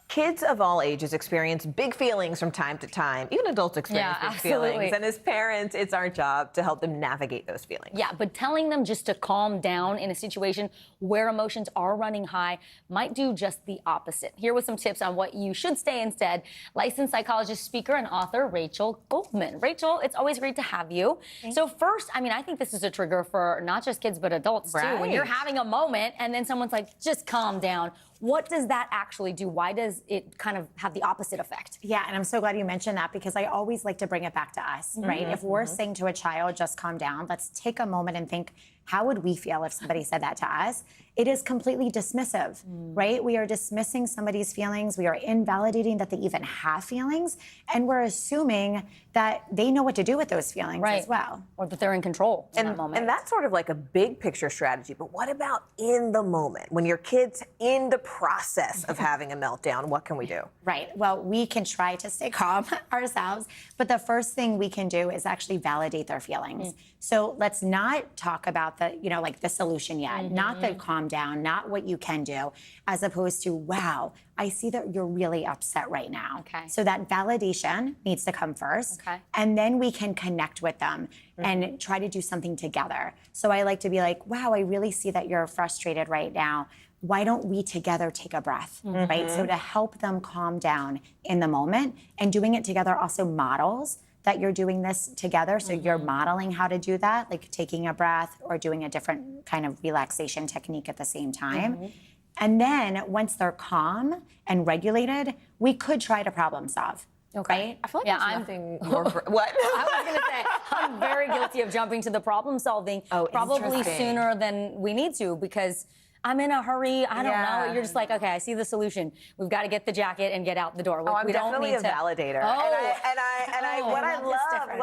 Kids of all ages experience big feelings from time to time. Even adults experience big feelings. And as parents, it's our job to help them navigate those feelings. Yeah, but telling them just to calm down in a situation where emotions are running high might do just the opposite. Here with some tips on what you should say instead. Licensed psychologist, speaker, and author Rachel Goldman. Rachel, it's always great to have you. So first, I think this is a trigger for not just kids, but adults too. When you're having a moment and then someone's like, just calm down. What does that actually do? Why does it kind of have the opposite effect? Yeah, and I'm so glad you mentioned that because I always like to bring it back to us, right? If we're saying to a child, just calm down, let's take a moment and think, how would we feel if somebody said that to us? It is completely dismissive, right? We are dismissing somebody's feelings. We are invalidating that they even have feelings. And we're assuming that they know what to do with those feelings as well. Or that they're in control in that moment. And that's sort of like a big picture strategy. But what about in the moment? When your kid's in the process of having a meltdown, what can we do? Right. Well, we can try to stay calm ourselves. But the first thing we can do is actually validate their feelings. So let's not talk about the solution yet, not the calm down, not what you can do, as opposed to, wow, I see that you're really upset right now. Okay. So that validation needs to come first. Okay. And then we can connect with them and try to do something together. So I like to be like, wow, I really see that you're frustrated right now. Why don't we together take a breath, right? So to help them calm down in the moment, and doing it together also models that you're doing this together. So you're modeling how to do that, like taking a breath or doing a different kind of relaxation technique at the same time. And then once they're calm and regulated, we could try to problem solve. Right? I feel like there's nothing more... What? I was going to say, I'm very guilty of jumping to the problem solving probably sooner than we need to because I'm in a hurry. I don't know. You're just like, okay, I see the solution. We've got to get the jacket and get out the door. I'm definitely a validator. What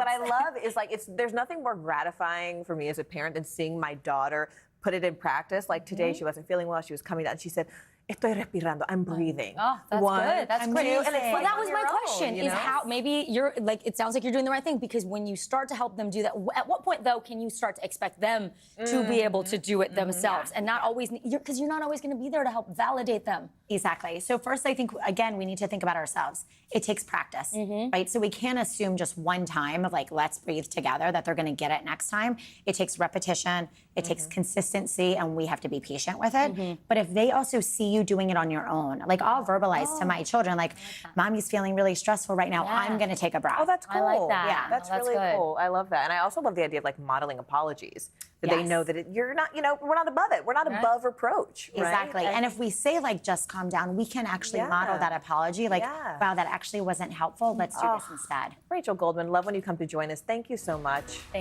I love is there's nothing more gratifying for me as a parent than seeing my daughter put it in practice. Like today, she wasn't feeling well. She was coming down and she said, "Estoy respirando. I'm breathing." Oh, that's good. That's great. And it's well, that was my question: is how maybe you're like. It sounds like you're doing the right thing because when you start to help them do that, at what point though can you start to expect them to be able to do it themselves and not always because you're not always going to be there to help validate them. Exactly. So first, I think again we need to think about ourselves. It takes practice, right? So we can't assume just one time of like let's breathe together that they're going to get it next time. It takes repetition. It takes consistency, and we have to be patient with it. But if they also see you doing it on your own, like I'll verbalize to my children, like, "Mommy's feeling really stressful right now. I'm going to take a breath." Oh, that's cool. I like that. Yeah, that's really cool. I love that, and I also love the idea of like modeling apologies. That they know that you're not, we're not above it. We're not above reproach. Right? Exactly. And if we say like, just calm down, we can actually model that apology. Like, wow, that actually wasn't helpful. Let's do this instead. Rachel Goldman, love when you come to join us. Thank you so much.